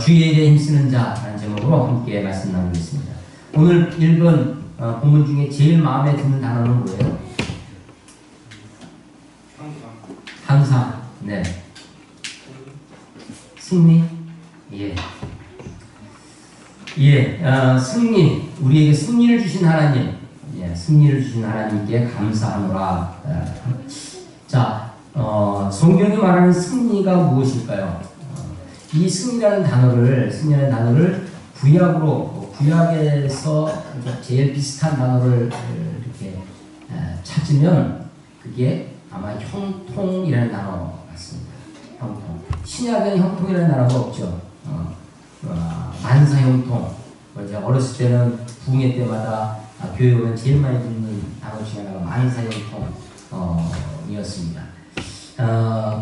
주의 일에 힘쓰는 자라는 제목으로 함께 말씀 나누겠습니다. 오늘 읽은 본문 중에 제일 마음에 드는 단어는 뭐예요? 항상. 네. 승리? 예. 승리. 우리에게 승리를 주신 하나님. 예, 승리를 주신 하나님께 감사하노라. 성경이 말하는 승리가 무엇일까요? 이 승리라는 단어를 구약에서 제일 비슷한 단어를 이렇게 찾으면 그게 아마 형통이라는 단어 같습니다. 형통. 신약에는 형통이라는 단어가 없죠. 만사형통. 제가 어렸을 때는 부흥회 때마다 교회 오면 제일 많이 듣는 단어 중에 하나가 만사형통이었습니다.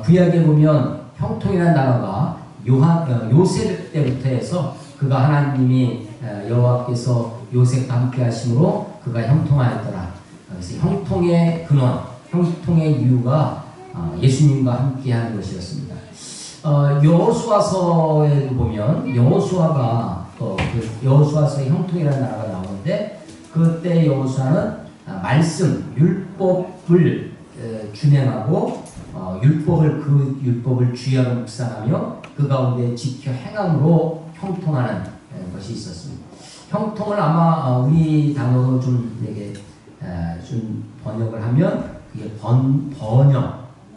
구약에 보면 형통이라는 단어가 요셉 때부터 해서 그가 하나님이 여호와께서 요셉과 함께 하심으로 그가 형통하였더라. 그래서 형통의 근원, 형통의 이유가 예수님과 함께 하는 것이었습니다. 여호수아서에 보면 여호수아서의 형통이라는 단어가 나오는데 그때 여호수아는 말씀, 율법을 준행하고 그 율법을 주의하고 묵상하며 그 가운데 지켜 행함으로 형통하는 것이 있었습니다. 형통을 아마 우리 단어로 좀 번역을 하면 그게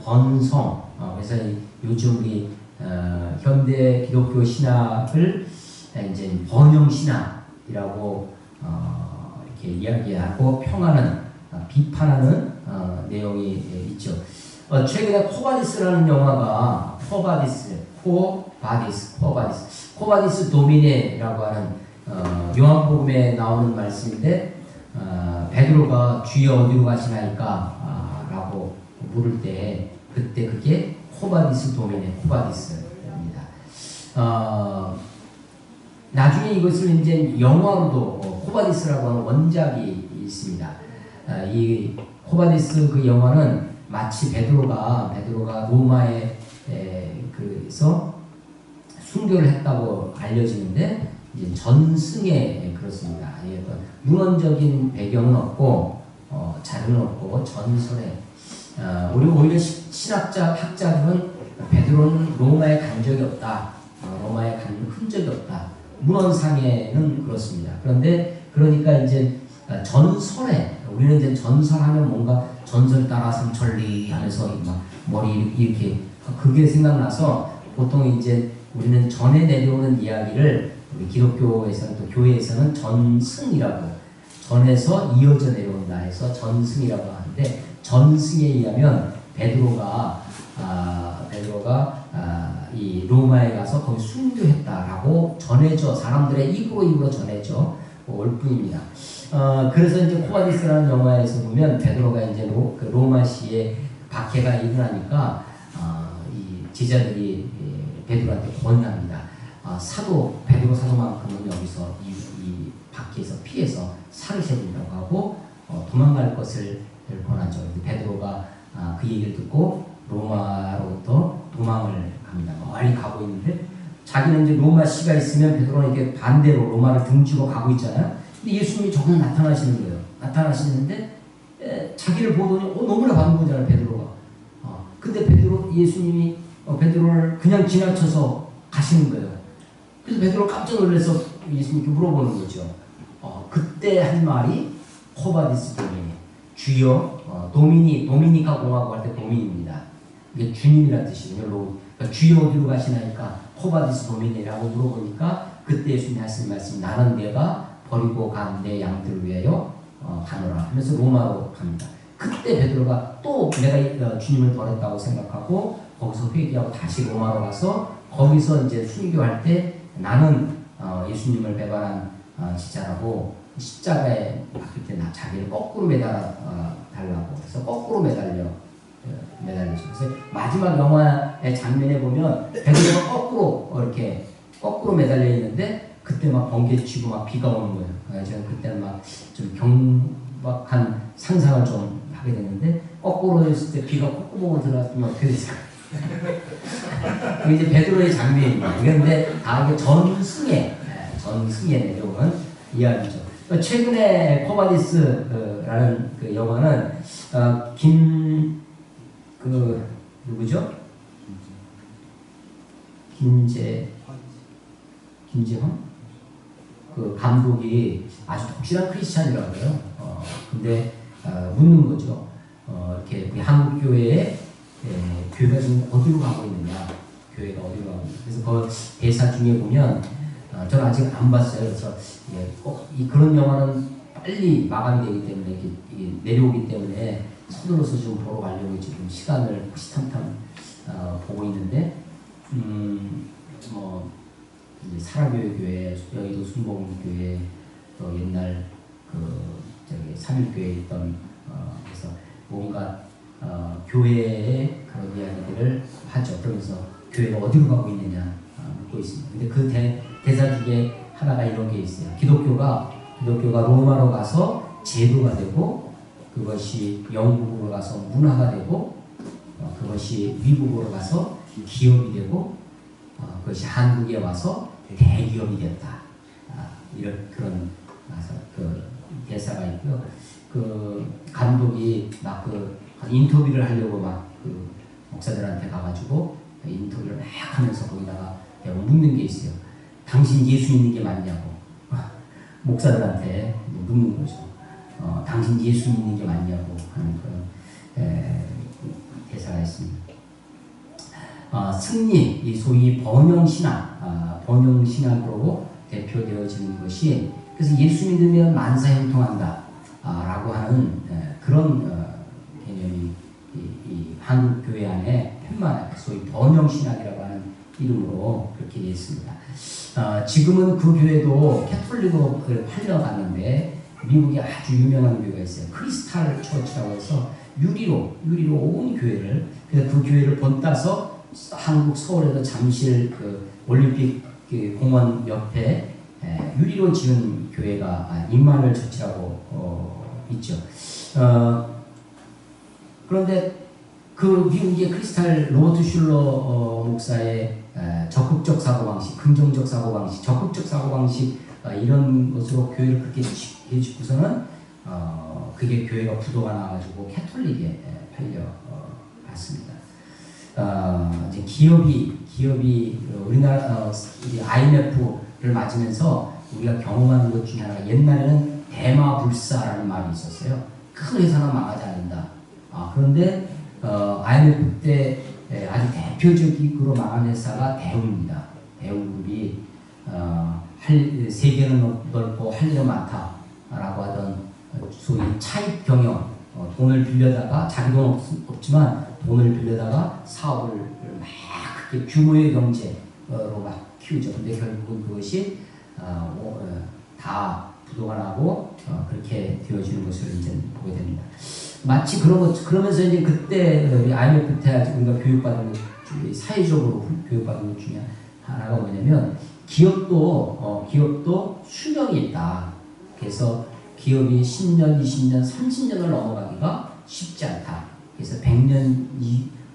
번성. 그래서 요즘 우리 현대 기독교 신학을 이제 번영 신학이라고 이렇게 이야기하고 평하는 비판하는 내용이 있죠. 최근에 코바디스라는 영화가 코바디스 도미네라고 하는 요한복음에 나오는 말씀인데 베드로가 주여 어디로 가시나이까 라고 물을 때 그때 그게 코바디스 코바디스입니다. 나중에 이것을 이제 영화로도 코바디스라고 하는 원작이 있습니다. 이 코바디스 그 영화는 마치 베드로가 로마에 그래서 순교를 했다고 알려지는데 이제 전승에 그렇습니다. 문헌적인 배경은 없고 자료는 없고 전설에 우리 오히려 학자들은 베드로는 로마에 간 적이 없다. 로마에 간 흔적이 없다. 문헌상에는 그렇습니다. 그러니까 이제 전설에 우리는 이제 전설하면 뭔가 전설 따라 삼천리 하면서 막 머리 이렇게 그게 생각나서 보통 이제 우리는 전해 내려오는 이야기를 우리 기독교에서는 또 교회에서는 전승이라고 전에서 이어져 내려온다 해서 전승이라고 하는데 전승에 의하면 베드로가 이 로마에 가서 거기 순교했다라고 전해져 사람들의 입으로 전해져 올 뿐입니다. 그래서 이제 코바디스라는 영화에서 보면 베드로가 이제 로마시에 박해가 일어나니까 이 제자들이 베드로한테 권합니다. 베드로 사도만큼은 여기서 이 박해에서 피해서 살으셔야 된다고 하고 도망갈 것을 권하죠. 베드로가 그 얘기를 듣고 로마로부터 도망을 갑니다. 멀리 가고 있는데 자기는 이제 로마시가 있으면 베드로는 이렇게 반대로 로마를 등지고 가고 있잖아요. 근데 예수님이 저기서 나타나시는 거예요. 나타나시는데 자기를 보더니 너무나 반은 거잖아요, 베드로가. 근데 예수님이 베드로를 그냥 지나쳐서 가시는 거예요. 그래서 베드로가 깜짝 놀라서 예수님께 물어보는 거죠. 그때 한 말이 코바디스 도미니, 주여, 도미니카 공화국 할 때 도민입니다. 이게 주님이라는 뜻이거든요. 그러니까 주여 어디로 가시나니까 코바디스 도미니라고 물어보니까 그때 예수님이 하신 말씀이 나는 내가 버리고 간 내 양들을 위하여 가노라 하면서 로마로 갑니다. 그때 베드로가 또 내가 주님을 버렸다고 생각하고 거기서 회개하고 다시 로마로 가서 거기서 이제 순교할 때 나는 예수님을 배반한 지자라고 십자가에 박힐 때 자기를 거꾸로 매달아 달라고 해서 거꾸로 매달렸죠. 그래서 마지막 영화의 장면에 보면 베드로가 거꾸로 매달려 있는데 그때 막 번개치고 막 비가 오는 거예요. 제가 그때는 막 좀 경박한 상상을 좀 하게 됐는데 거꾸로 했을 때 비가 콧구멍을 들어갔으면 어떻게 됐을까요? 그 이제 베드로의 장면입니다. 그런데 다 이게 전승에 내려오는 이야기죠. 최근에 코바디스라는 그 영화는 누구죠? 김재헌 그 감독이 아주 독실한 크리스찬이라고요. 근데 묻는 거죠. 이렇게 우리 한국 교회에 교회가 지금 어디로 가고 있느냐? 교회가 어디로 가고 있느냐? 그래서 그 대사 중에 보면 저는 아직 안 봤어요. 그래서 그런 영화는 빨리 마감이 되기 때문에 이게 내려오기 때문에 서둘러서 좀 보러 가려고 지금 시간을 호시탐탐 보고 있는데 이제 사랑교회 교회, 여의도 순복음교회, 또 옛날 삼일교회에 있던 그래서 뭔가 교회의 그런 이야기들을 하죠. 그러면서 교회가 어디로 가고 있느냐 묻고 있습니다. 근데 그 대사 중에 하나가 이런 게 있어요. 기독교가 로마로 가서 제도가 되고, 그것이 영국으로 가서 문화가 되고, 그것이 미국으로 가서 기업이 되고, 그것이 한국에 와서 대기업이 됐다. 이런 그런 그 대사가 있고요. 그 감독이 막 인터뷰를 하려고 막 그 목사들한테 가가지고 인터뷰를 막 하면서 거기다가 묻는 게 있어요. 당신 예수 믿는 게 맞냐고. 목사들한테 묻는 거죠. 당신 예수 믿는 게 맞냐고 하는 그런 대사가 있습니다. 승리, 이 소위 번영신학으로 대표되어지는 것이, 그래서 예수 믿으면 만사 형통한다 라고 하는 그런 개념이 이 한국 교회 안에 편만하게 소위 번영신학이라고 하는 이름으로 그렇게 되어 있습니다. 지금은 그 교회도 캐톨릭으로 팔려갔는데, 미국에 아주 유명한 교회가 있어요. 크리스탈 처치라고 해서 유리로 온 교회를, 그래서 그 교회를 본따서 한국 서울에도 잠실 그 올림픽 그 공원 옆에 유리로 지은 교회가 임마누엘 처치라고 있죠. 그런데 그 미국의 크리스탈 로버트 슐러 목사의 적극적 사고방식, 긍정적 사고방식, 적극적 사고방식 이런 것으로 교회를 그렇게 해주고서는 그게 교회가 부도가 나가지고 캐톨릭에 팔려갔습니다. 이제 기업이 우리나라 IMF를 맞으면서 우리가 경험하는 것 중에 하나가, 옛날에는 대마불사라는 말이 있었어요. 큰 회사는 망하지 않는다. 그런데 IMF 때 아주 대표적으로 망한 회사가 대우입니다. 대우그룹이 세계는 넓고 할 일은 많다라고 하던 소위 차입 경영, 돈을 빌려다가 자기 돈 없지만 돈을 빌려다가 사업을 막 크게 규모의 경제로 막 키우죠. 근데 결국은 그것이 다 부도가 나고 그렇게 되어지는 것을 이제 보게 됩니다. 마치 그러면서 이제 그때 IMF 때 우리가 교육받은 것 중에, 사회적으로 교육받은 것 중에 하나가 뭐냐면, 기업도 수명이 있다. 그래서 기업이 10년, 20년, 30년을 넘어가기가 쉽지 않다. 그래서 100년,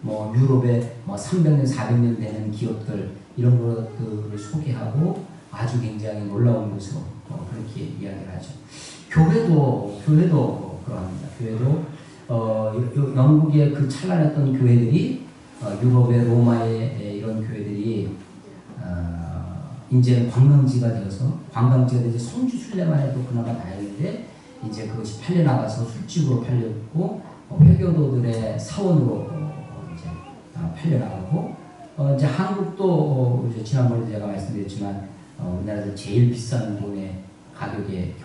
유럽에 300년, 400년 되는 기업들, 이런 것들을 소개하고 아주 굉장히 놀라운 것으로 그렇게 이야기를 하죠. 교회도 그러합니다. 교회도 영국의 그 찬란했던 교회들이, 유럽의 로마의 이런 교회들이 이제 관광지가 되어서 손주 순례만 해도 그나마 다행인데, 이제 그것이 팔려나가서 술집으로 팔렸고, 회교도들의 사원으로 이제 팔려나가고, 이제 한국도 이제 지난번에 제가 말씀드렸지만 우리나라에서 제일 비싼 돈의 가격의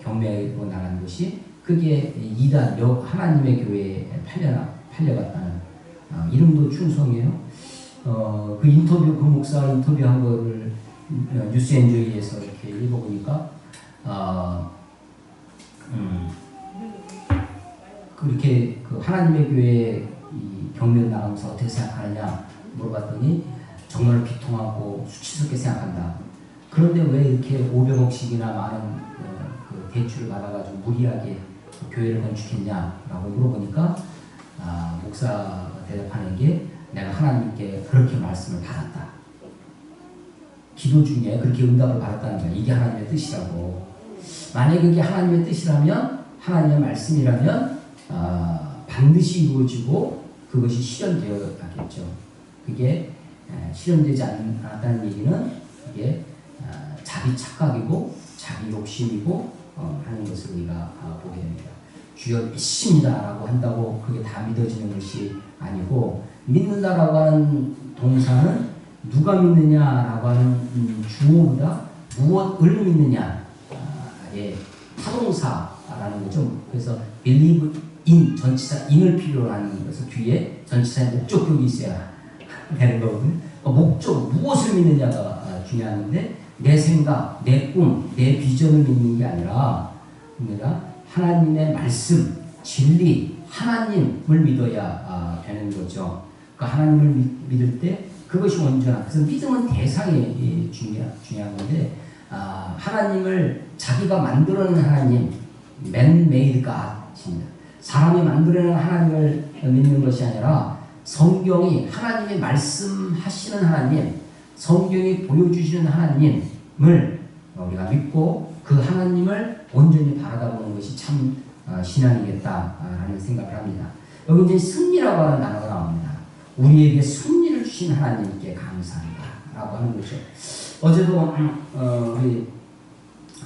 경매로 나간 것이, 그게 이단 하나님의 교회에 팔려갔다는 이름도 충성이에요. 그 목사 인터뷰한 거를 뉴스엔조이에서 이렇게 읽어보니까, 그렇게 그 하나님의 교회에 경매를 나가면서 어떻게 생각하느냐 물어봤더니, 정말 비통하고 수치스럽게 생각한다. 그런데 왜 이렇게 500억씩이나 많은 그 대출을 받아가지고 무리하게 교회를 건축했냐라고 물어보니까, 목사가 대답하는 게 내가 하나님께 그렇게 말씀을 받았다. 기도 중에 그렇게 응답을 받았다는 거야. 이게 하나님의 뜻이라고. 만약에 그게 하나님의 뜻이라면, 하나님의 말씀이라면 반드시 이루어지고 그것이 실현되어야겠죠. 그게 실현되지 않았다는 얘기는 이게 자기 착각이고 자기 욕심이고 하는 것을 우리가 보게 됩니다. 주여 믿습니다라고 한다고 그게 다 믿어지는 것이 아니고, 믿는다라고 하는 동사는 누가 믿느냐라고 하는 주어보다 무엇을 믿느냐의 타동사라는 거죠. 그래서 believe in 전치사 in을 필요로 하는 것은 뒤에 전치사의 목적격이 있어야 되는 거거든요. 목적, 무엇을 믿느냐가 중요한데, 내 생각, 내 꿈, 내 비전을 믿는 게 아니라 하나님의 말씀, 진리, 하나님을 믿어야 되는 거죠. 그 하나님을 믿을 때 그것이 온전한, 그래서 믿음은 대상이 중요한 건데, 하나님을 자기가 만들어낸 하나님, man-made God입니다. 사람이 만들어낸 하나님을 믿는 것이 아니라 성경이 하나님이 말씀하시는 하나님, 성경이 보여주시는 하나님을 우리가 믿고 그 하나님을 온전히 바라다보는 것이 참 신앙이겠다라는 생각을 합니다. 여기 이제 승리라고 하는 단어가 나옵니다. 우리에게 승리를 주신 하나님께 감사합니다 라고 하는 거죠. 어제도 우리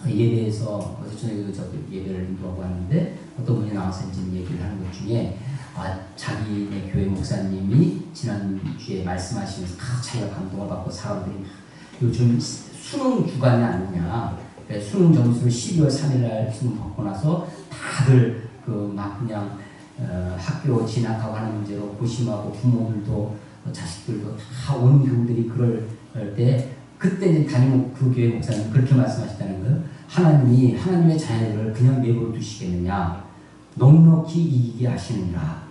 예배에서, 어제 저녁에 예배를 인도하고 왔는데 어떤 분이 나와서 이제 얘기를 하는 것 중에 자기네 교회 목사님이 지난주에 말씀하시면서 자기가 감동을 받고 사람들이 요즘 수능 주간이 아니냐, 수능 점수를 12월 3일날 수능 받고 나서 다들 막 그냥 학교 진학하고 하는 문제로 고심하고, 부모들도 자식들도 다 온 교우들이 그럴 때, 그때 이제 담임 그 교회 목사님 그렇게 말씀하셨다는 거예요. 하나님이 하나님의 자녀들을 그냥 내버려 두시겠느냐, 넉넉히 이기게 하시느니라.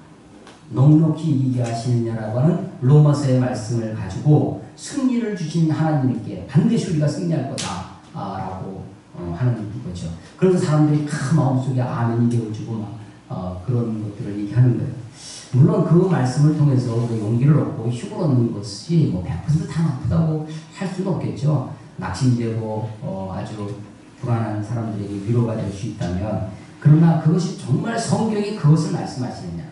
넉넉히 이기게 하시느냐라고 하는 로마서의 말씀을 가지고 승리를 주신 하나님께 반드시 우리가 승리할 거다 라고 하는 거죠. 그래서 사람들이 다 마음속에 아멘이 되어지고 막 그런 것들을 얘기하는 거예요. 물론 그 말씀을 통해서 용기를 얻고 힘을 얻는 것이 100%다 나쁘다고 할 수는 없겠죠. 낙심되고 아주 불안한 사람들에게 위로가 될 수 있다면, 그러나 그것이 정말 성경이 그것을 말씀하시느냐,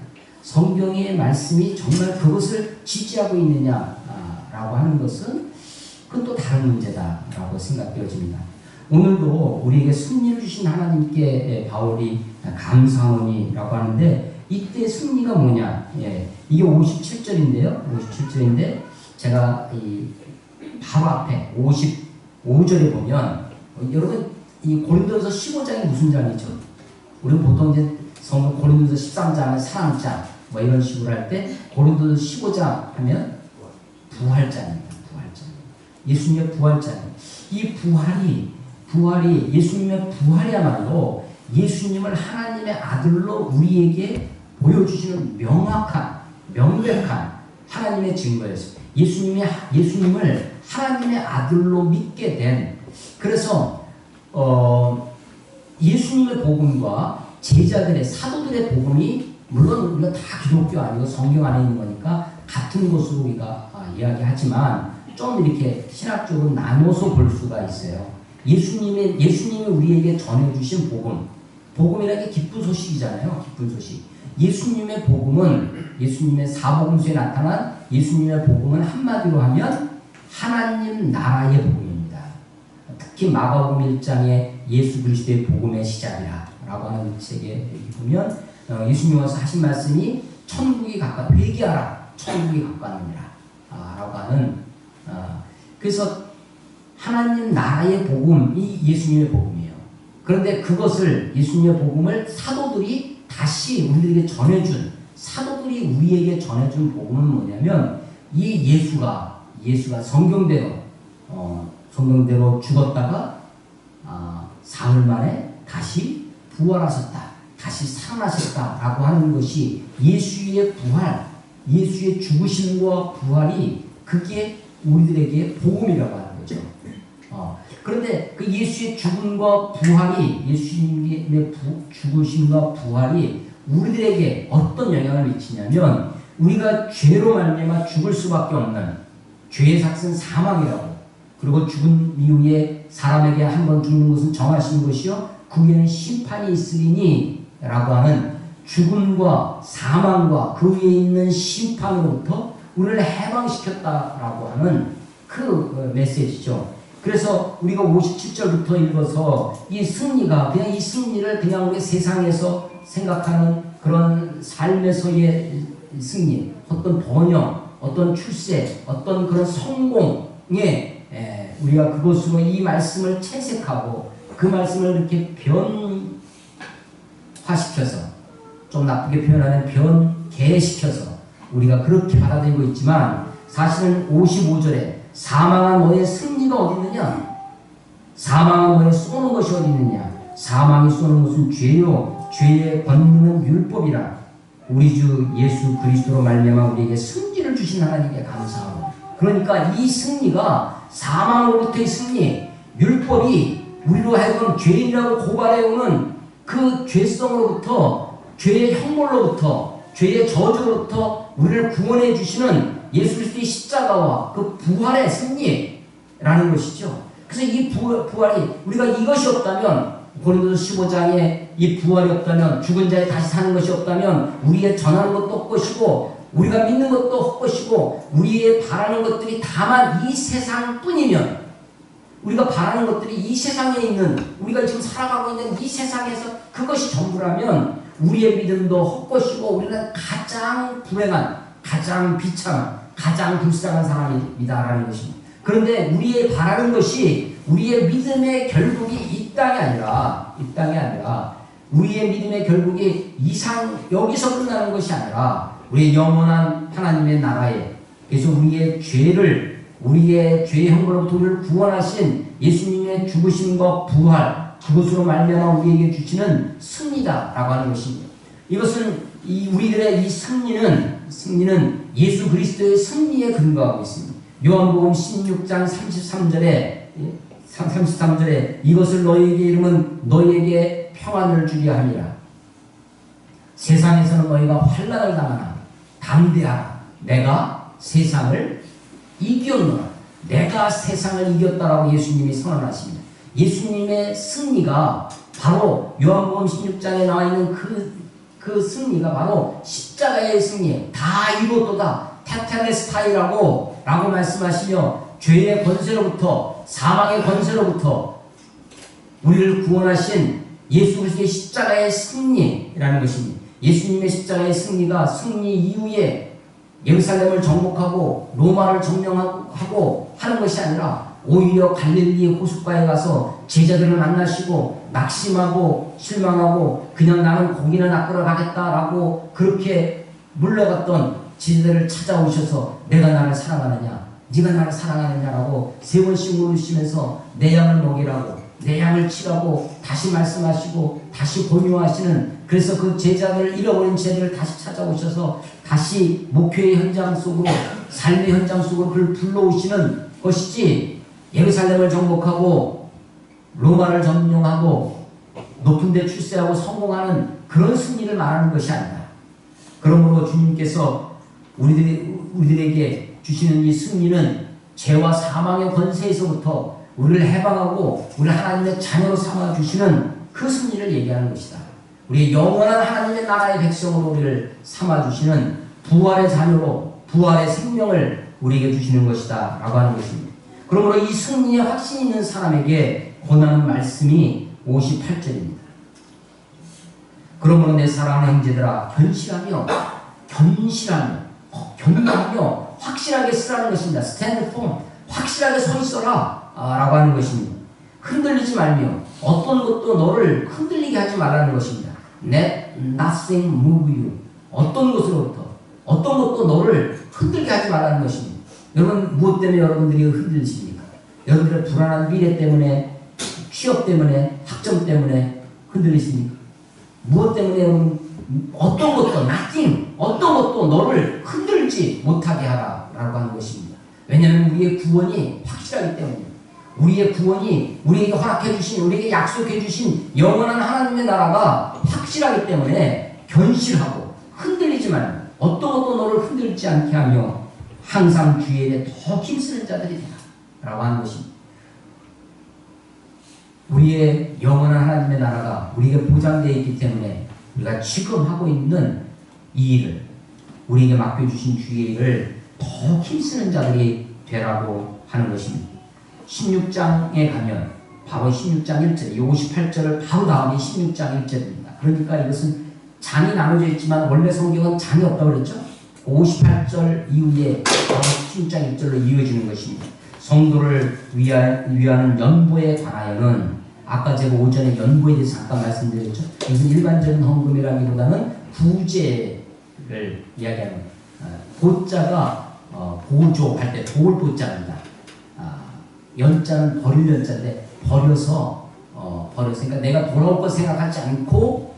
성경의 말씀이 정말 그것을 지지하고 있느냐라고 하는 것은 그건 또 다른 문제다라고 생각되어집니다. 오늘도 우리에게 승리를 주신 하나님께 바울이 감사하노니라고 하는데, 이때 승리가 뭐냐? 이게 57절인데요. 57절인데 제가 바로 앞에 55절에 보면, 여러분 이 고린도서 15장이 무슨 장이죠? 우리는 보통 이제 성경 고린도서 13장은 사랑장 뭐 이런 식으로 할 때, 고린도서 15장 하면 부활장입니다. 부활장. 예수님의 부활장. 이 부활이 예수님의 부활이야말로 예수님을 하나님의 아들로 우리에게 보여주시는 명확한, 명백한 하나님의 증거였어요. 예수님을 하나님의 아들로 믿게 된, 그래서 예수님의 복음과 제자들의, 사도들의 복음이, 물론 우리가 다 기독교 아니고 성경 안에 있는 거니까 같은 것으로 우리가 이야기하지만 좀 이렇게 신학적으로 나눠서 볼 수가 있어요. 예수님이 우리에게 전해주신 복음이라는 게 기쁜 소식이잖아요. 기쁜 소식. 예수님의 복음은, 예수님의 사복음서에 나타난 예수님의 복음은 한마디로 하면 하나님 나라의 복음입니다. 특히 마가복음 1장에 예수 그리스도의 복음의 시작이라 라고 하는 책에 보면 예수님 와서 하신 말씀이 천국이 가까워, 회개하라, 천국이 가까우니라 라고 하는, 그래서 하나님 나라의 복음이 예수님의 복음이에요. 그런데 그것을, 예수님의 복음을 사도들이 다시 우리에게 전해준, 사도들이 우리에게 전해준 복음은 뭐냐면, 이 예수가 성경대로 죽었다가 사흘 만에 다시 부활하셨다, 다시 살아나셨다라고 하는 것이 예수의 부활, 예수의 죽으심과 부활이, 그게 우리들에게 복음이라고 하는 거죠. 그런데 그 예수의 죽음과 부활이, 예수님의 죽으심과 부활이 우리들에게 어떤 영향을 미치냐면, 우리가 죄로 말미암아 죽을 수밖에 없는 죄의 삭은 사망이라고, 그리고 죽은 이후에 사람에게 한 번 죽는 것은 정하신 것이요 그 후에는 심판이 있으리니 라고 하는 죽음과 사망과 그 위에 있는 심판으로부터 우리를 해방시켰다라고 하는 그 메시지죠. 그래서 우리가 57절부터 읽어서 이 승리가 그냥 이 승리를 그냥 우리 세상에서 생각하는 그런 삶에서의 승리, 어떤 번영, 어떤 출세, 어떤 그런 성공에 우리가 그것으로 이 말씀을 채색하고 그 말씀을 이렇게 변화시켜서, 좀 나쁘게 표현하면 변개시켜서 우리가 그렇게 받아들이고 있지만, 사실은 55절에 사망한 너의 승리가 어디 있느냐? 사망한 너의 쏘는 것이 어디 있느냐? 사망이 쏘는 것은 죄요 죄의 권능은 율법이라. 우리 주 예수 그리스도로 말미암아 우리에게 승리를 주신 하나님께 감사하고, 그러니까 이 승리가 사망으로부터의 승리, 율법이 우리로 하여금 죄인이라고 고발해오는 그 죄성으로부터, 죄의 형벌로부터, 죄의 저주로부터 우리를 구원해 주시는 예수 그리스도의 십자가와 그 부활의 승리라는 것이죠. 그래서 이 부활이, 우리가 이것이 없다면, 고린도서 15장에 이 부활이 없다면, 죽은 자에 다시 사는 것이 없다면 우리의 전하는 것도 헛것이고 우리가 믿는 것도 헛것이고 우리의 바라는 것들이 다만 이 세상뿐이면, 우리가 바라는 것들이 이 세상에 있는, 우리가 지금 살아가고 있는 이 세상에서 그것이 전부라면 우리의 믿음도 헛것이고 우리는 가장 불행한, 가장 비참한, 가장 불쌍한 사람이다라는 것입니다. 그런데 우리의 바라는 것이, 우리의 믿음의 결국이 이 땅이 아니라 우리의 믿음의 결국이 여기서 끝나는 것이 아니라 우리의 영원한 하나님의 나라에, 그래서 우리의 죄의 형벌로부터 우리를 구원하신 예수님의 죽으심과 부활, 그것으로 말미암아 우리에게 주시는 승리다라고 하는 것입니다. 이것은 우리들의 이 승리는 예수 그리스도의 승리에 근거하고 있습니다. 요한복음 16장 33절에 이것을 너희에게 이르면 너희에게 평안을 주려 함이라. 세상에서는 너희가 환난을 당하나 담대하라. 내가 세상을 이겼노라. 내가 세상을 이겼다라고 예수님이 선언하십니다. 예수님의 승리가 바로 요한복음 16장에 나와 있는 그 승리가 바로 십자가의 승리, 다 이루었도다, 테텔레스타이라고 말씀하시며, 죄의 권세로부터, 사망의 권세로부터 우리를 구원하신 예수 그리스도의 십자가의 승리라는 것입니다. 예수님의 십자가의 승리가 승리 이후에 예루살렘을 정복하고 로마를 점령하고 하는 것이 아니라 오히려 갈릴리 호숫가에 가서 제자들을 만나시고 낙심하고 실망하고 그냥 나는 고기나 낚으러 가겠다라고 그렇게 물러갔던 제자들을 찾아오셔서 내가 나를 사랑하느냐, 네가 나를 사랑하느냐라고 3번씩 물으시면서 내 양을 먹이라고, 내 양을 치라고 다시 말씀하시고 다시 권유하시는, 그래서 그 잃어버린 제자들을 다시 찾아오셔서 다시 목회의 현장 속으로, 삶의 현장 속으로 그를 불러오시는 것이지, 예루살렘을 정복하고 로마를 점령하고 높은 데 출세하고 성공하는 그런 승리를 말하는 것이 아니다. 그러므로 주님께서 우리들에게 주시는 이 승리는 죄와 사망의 권세에서부터 우리를 해방하고 우리를 하나님의 자녀로 삼아주시는 그 승리를 얘기하는 것이다. 우리의 영원한 하나님의 나라의 백성으로 우리를 삼아주시는 부활의 자녀로, 부활의 생명을 우리에게 주시는 것이다 라고 하는 것입니다. 그러므로 이 승리에 확신 있는 사람에게 권하는 말씀이 58절입니다. 그러므로 내 사랑하는 형제들아, 견실하며 견고하며 확실하게 쓰라는 것입니다. stand firm, 확실하게 서 있어라 라고 하는 것입니다. 흔들리지 말며 어떤 것도 너를 흔들리게 하지 말라는 것입니다. Let nothing move you. 어떤 것으로부터, 어떤 것도 너를 흔들게 하지 말라는 것입니다. 여러분, 무엇 때문에 여러분들이 흔들리십니까? 여러분들의 불안한 미래 때문에, 취업 때문에, 학점 때문에 흔들리십니까? 무엇 때문에 여러분, 어떤 것도, nothing, 어떤 것도 너를 흔들지 못하게 하라라고 하는 것입니다. 왜냐하면 우리의 구원이 확실하기 때문입니다. 우리의 구원이 우리에게 허락해 주신, 우리에게 약속해 주신 영원한 하나님의 나라가 확실하기 때문에 견실하고 흔들리지 말고, 어떤 것도 너를 흔들지 않게 하며 항상 주의 일에 더 힘쓰는 자들이 되라 라고 하는 것입니다. 우리의 영원한 하나님의 나라가 우리에게 보장되어 있기 때문에 우리가 지금 하고 있는 이 일을, 우리에게 맡겨주신 주의 일을 더 힘쓰는 자들이 되라고 하는 것입니다. 16장에 가면 바로 16장 1절, 58절을 바로 다음에 16장 1절입니다. 그러니까 이것은 장이 나눠져 있지만 원래 성경은 장이 없다고 그랬죠? 58절 이후에 바로 16장 1절로 이어지는 것입니다. 성도를 위하는 연보에 관하여는 아까 제가 오전에 연보에 대해서 잠깐 말씀드렸죠. 이것은 일반적인 헌금이라기보다는 구제를 이야기하는 보자가 보조할 때 도울 보자입니다. 연자는 버릴 연자인데 버려서 그러니까 내가 돌아올 걸 생각하지 않고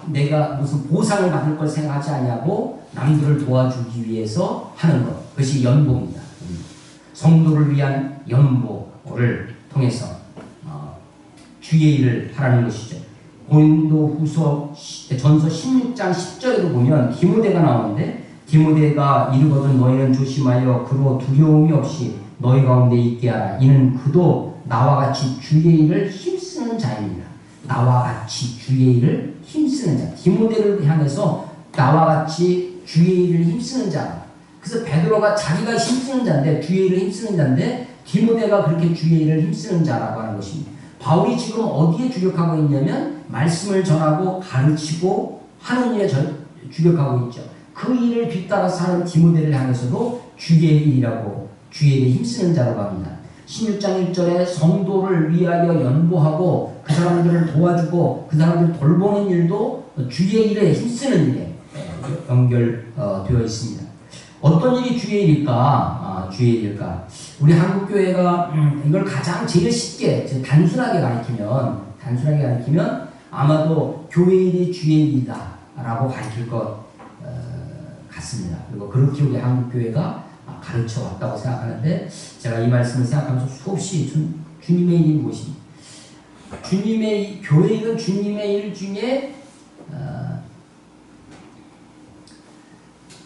내가 무슨 보상을 받을 걸 생각하지 않냐고 남들을 도와주기 위해서 하는 것, 그것이 연보입니다. 성도를 위한 연보를 통해서 주의 일을 하라는 것이죠. 고린도후서 전서 16장 10절에도 보면 디모데가 나오는데, 디모데가 이르거든 너희는 조심하여 그로 두려움이 없이 너희 가운데 있게 하라. 이는 그도 나와 같이 주의 일을 힘쓰는 자입니다. 나와 같이 주의 일을 힘쓰는 자. 디모데를 향해서 나와 같이 주의 일을 힘쓰는 자. 그래서 베드로가 자기가 힘쓰는 자인데, 주의 일을 힘쓰는 자인데, 디모데가 그렇게 주의 일을 힘쓰는 자라고 하는 것입니다. 바울이 지금 어디에 주력하고 있냐면 말씀을 전하고 가르치고 하는 일에 주력하고 있죠. 그 일을 뒤따라서 하는 디모데를 향해서도 주의 일이라고, 주의 일에 힘쓰는 자라고 합니다. 16장 1절에 성도를 위하여 연보하고 그 사람들을 도와주고 그 사람들을 돌보는 일도 주의 일에 힘쓰는 일에 연결되어 있습니다. 어떤 일이 주의 일일까? 주의 일일까? 우리 한국교회가 이걸 가장 제일 쉽게, 단순하게 가르치면 아마도 교회 일이 주의 일이다 라고 가르칠 것 같습니다. 그리고 그렇게 우리 한국교회가 가르쳐 왔다고 생각하는데, 제가 이 말씀을 생각하면서 수없이 주님의 일이 무엇입니까? 교회 일은 주님의 일 중에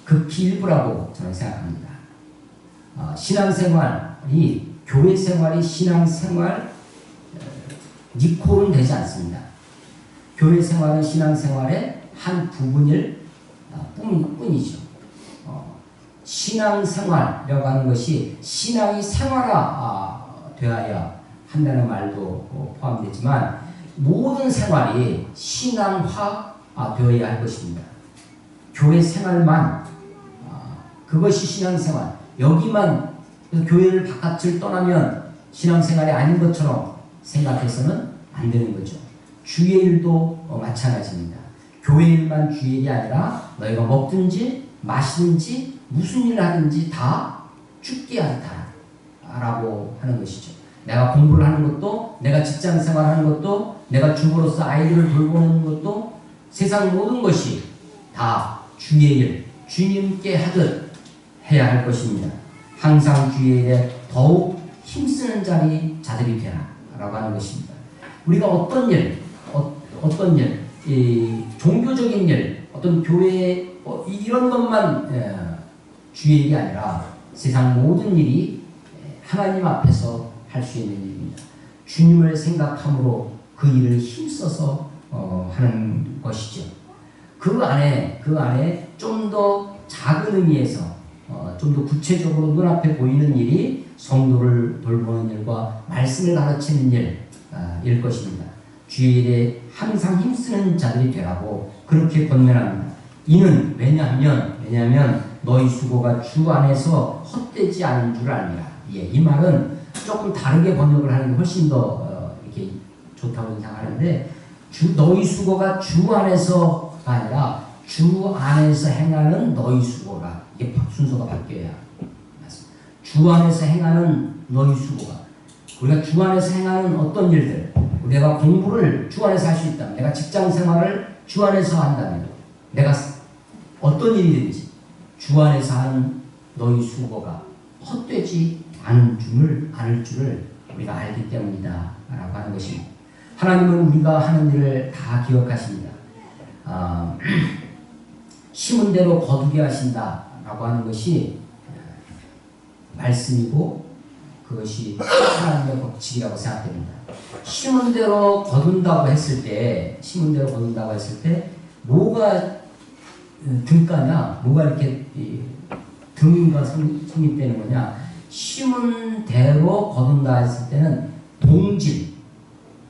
극히 일부라고 저는 생각합니다. 신앙생활이, 교회 생활이 신앙생활 니콜은 되지 않습니다. 교회 생활은 신앙생활의 한 부분일 뿐이죠. 신앙생활이라고 하는 것이 신앙이 생활화 되어야 한다는 말도 포함되지만 모든 생활이 신앙화 되어야 할 것입니다. 교회 생활만 그것이 신앙생활, 여기만 교회를 바깥을 떠나면 신앙생활이 아닌 것처럼 생각해서는 안 되는 거죠. 주의 일도 마찬가지입니다. 교회 일만 주의 일이 아니라 너희가 먹든지 마시든지 무슨 일을 하든지 다 죽게 하다 라고 하는 것이죠. 내가 공부를 하는 것도, 내가 직장생활 하는 것도, 내가 주부로서 아이들을 돌보는 것도, 세상 모든 것이 다 주의 일, 주님께 하듯 해야 할 것입니다. 항상 주의 일에 더욱 힘쓰는 자들이 되라 라고 하는 것입니다. 우리가 어떤 일, 종교적인 일, 어떤 교회 이런 것만 주의 일이 아니라 세상 모든 일이 하나님 앞에서 할 수 있는 일입니다. 주님을 생각함으로 그 일을 힘써서 하는 것이죠. 그 안에 좀 더 작은 의미에서 좀 더 구체적으로 눈앞에 보이는 일이 성도를 돌보는 일과 말씀을 가르치는 일일 것입니다. 주의 일에 항상 힘쓰는 자들이 되라고 그렇게 권면합니다. 이는 왜냐하면 너희 수고가 주 안에서 헛되지 않은 줄 알미라. 이 말은 조금 다르게 번역을 하는 게 훨씬 더 이렇게 좋다고 생각하는데, 너희 수고가 주 안에서가 아니라 주 안에서 행하는 너희 수고가, 이게 순서가 바뀌어야 맞습니다. 주 안에서 행하는 너희 수고가, 우리가 주 안에서 행하는 어떤 일들, 내가 공부를 주 안에서 할 수 있다면, 내가 직장 생활을 주 안에서 한다면, 내가 어떤 일이든지 주 안에서 하는 너희 수고가 헛되지 않을 줄을 우리가 알기 때문이다 라고 하는 것입니다. 하나님은 우리가 하는 일을 다 기억하십니다. 심은 대로 거두게 하신다라고 하는 것이 말씀이고 그것이 하나님의 법칙이라고 생각됩니다. 심은 대로 거둔다고 했을 때 뭐가 등가냐, 뭐가 이렇게 등과 성립되는 거냐? 심은 대로 거둔다 했을 때는 동질,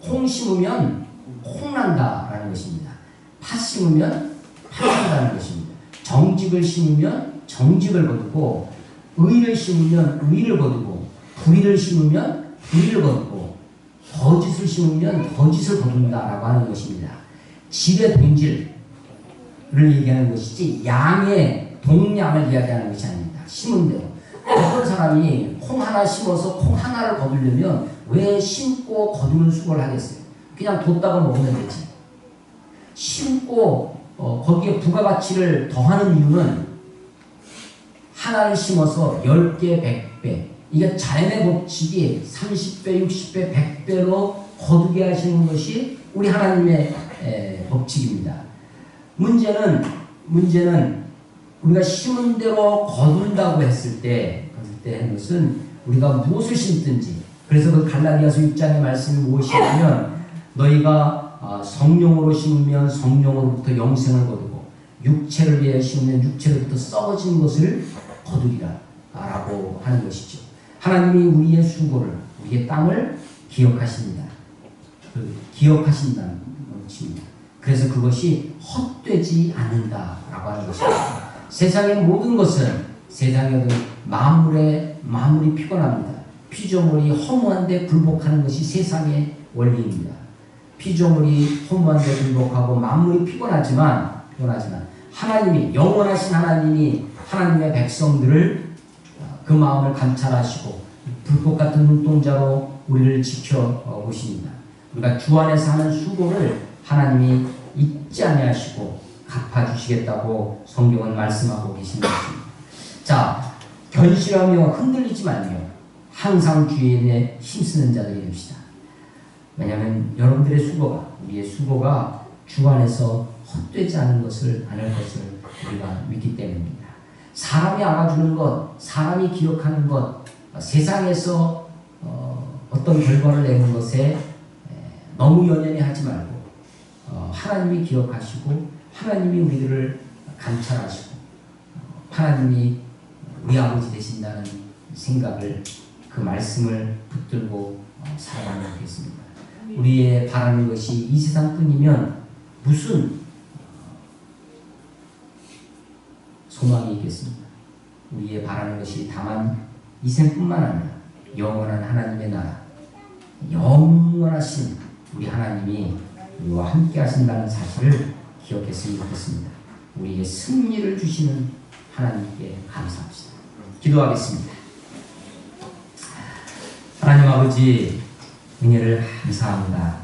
콩 심으면 콩 난다라는 것입니다. 팥 심으면 팥 난다는 것입니다. 정직을 심으면 정직을 거두고, 의를 심으면 의를 거두고, 불의를 심으면 불의를 거두고, 거짓을 심으면 거짓을 거둔다라고 하는 것입니다. 질의 동질을 얘기하는 것이지 양의 동량을 이야기하는 것이 아닙니다. 심은 대로. 어떤 사람이 콩 하나 심어서 콩 하나를 거두려면 왜 심고 거두는 수고를 하겠어요? 그냥 뒀다가 먹으면 되지. 심고 거기에 부가가치를 더하는 이유는 하나를 심어서 10개, 100배. 이게 자연의 법칙이 30배, 60배, 100배로 거두게 하시는 것이 우리 하나님의 법칙입니다. 문제는 우리가 심은 대로 거둔다고 했을 때 것은 우리가 무엇을 심든지, 그래서 그 갈라디아서 6장의 말씀이 무엇이냐면 너희가 성령으로 심으면 성령으로부터 영생을 거두고 육체를 위해 심으면 육체로부터 썩어진 것을 거두리라 라고 하는 것이죠. 하나님이 우리의 수고를, 우리의 땅을 기억하십니다. 기억하신다는 것입니다. 그래서 그것이 헛되지 않는다라고 하는 것입니다. 세상의 모든 것은, 세상의 만물이 피곤합니다. 피조물이 허무한데 굴복하는 것이 세상의 원리입니다. 피조물이 허무한데 굴복하고 만물이 피곤하지만 하나님이, 영원하신 하나님이 하나님의 백성들을 그 마음을 감찰하시고 불꽃 같은 눈동자로 우리를 지켜보십니다. 우리가 주 안에서 하는 수고를 하나님이 잊지 아니하시고 갚아주시겠다고 성경은 말씀하고 계신 것입니다. 자, 견실하며 흔들리지 말며 항상 주에 힘쓰는 자들이 됩시다. 왜냐하면 여러분들의 수고가, 우리의 수고가 주 안에서 헛되지 않은 것을 아는 것을 우리가 믿기 때문입니다. 사람이 알아주는 것, 사람이 기억하는 것, 세상에서 어떤 결과를 내는 것에 너무 연연히 하지 말고 하나님이 기억하시고 하나님이 우리들을 감찰하시고 하나님이 우리 아버지 되신다는 생각을, 그 말씀을 붙들고 살아가면 되겠습니다. 우리의 바라는 것이 이 세상뿐이면 무슨 소망이 있겠습니까? 우리의 바라는 것이 다만 이 생뿐만 아니라 영원한 하나님의 나라, 영원하신 우리 하나님이 우리와 함께 하신다는 사실을 기억했으면 좋겠습니다. 우리에게 승리를 주시는 하나님께 감사합시다. 기도하겠습니다. 하나님 아버지, 은혜를 감사합니다.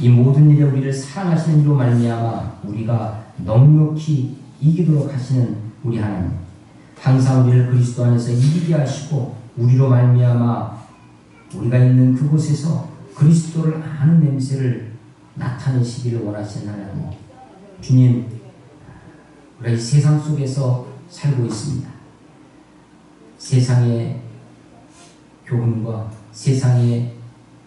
이 모든 일에 우리를 사랑하시는 이로 말미암아 우리가 넉넉히 이기도록 하시는 우리 하나님, 항상 우리를 그리스도 안에서 이기게 하시고 우리로 말미암아 우리가 있는 그곳에서 그리스도를 아는 냄새를 나타내시기를 원하시는 하나님, 주님, 우리가 이 세상 속에서 살고 있습니다. 세상의 교훈과 세상의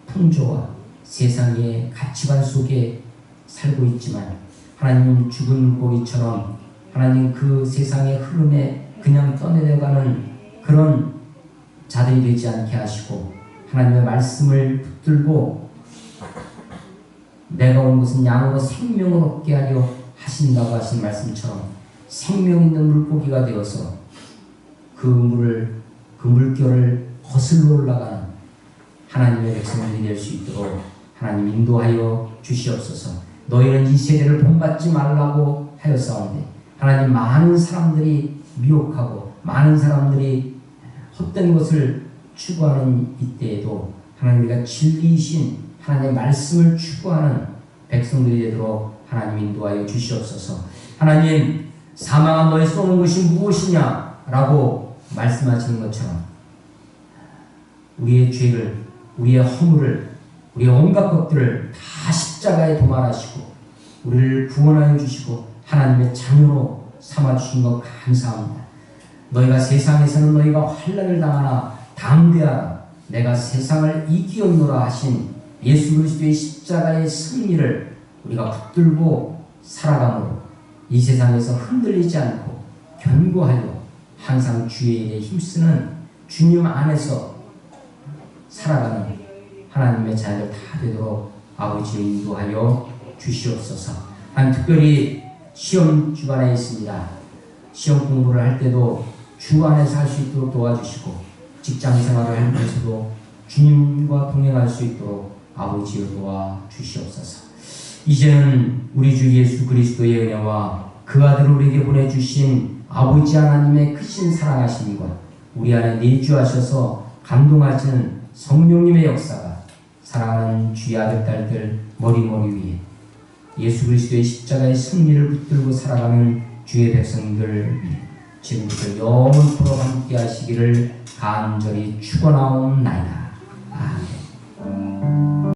풍조와 세상의 가치관 속에 살고 있지만 하나님, 죽은 물고기처럼 하나님 그 세상의 흐름에 그냥 떠내려가는 그런 자들이 되지 않게 하시고 하나님의 말씀을 붙들고 내가 온 것은 양으로 생명을 얻게 하려 하신다고 하신 말씀처럼 생명 있는 물고기가 되어서 그 물결을 거슬러 올라가는 하나님의 백성들이 될 수 있도록 하나님 인도하여 주시옵소서. 너희는 이 세대를 본받지 말라고 하였사온데 하나님, 많은 사람들이 미혹하고 많은 사람들이 헛된 것을 추구하는 이때에도 하나님, 우리가 진리이신 하나님의 말씀을 추구하는 백성들이 되도록 하나님 인도하여 주시옵소서. 하나님, 사망한 너의 쏘는 것이 무엇이냐라고 말씀하시는 것처럼 우리의 죄를, 우리의 허물을, 우리의 온갖 것들을 다 십자가에 도말하시고 우리를 구원하여 주시고 하나님의 자녀로 삼아주신 것 감사합니다. 너희가 세상에서는 너희가 환난을 당하나 담대하라. 내가 세상을 이기었노라 하신 예수 그리스도의 십자가의 승리를 우리가 붙들고 살아감으로 이 세상에서 흔들리지 않고 견고하여 항상 주의 일에 힘쓰는 주님 안에서 살아가는 하나님의 자녀들 다 되도록 아버지 인도하여 주시옵소서. 한 특별히 시험 주간에 있습니다. 시험 공부를 할 때도 주 안에서 할 수 있도록 도와주시고 직장 생활을 하면서도 주님과 동행할 수 있도록 아버지여 도와주시옵소서. 이제는 우리 주 예수 그리스도의 은혜와 그 아들을 우리에게 보내주신 아버지 하나님의 크신 사랑하심과 우리 안에 내주하셔서 감동하시는 성령님의 역사가 사랑하는 주의 아들 딸들 머리머리 위에 예수 그리스도의 십자가의 승리를 붙들고 살아가는 주의 백성들 위해 지금부터 영원토록 함께 하시기를 간절히 축원하옵나이다.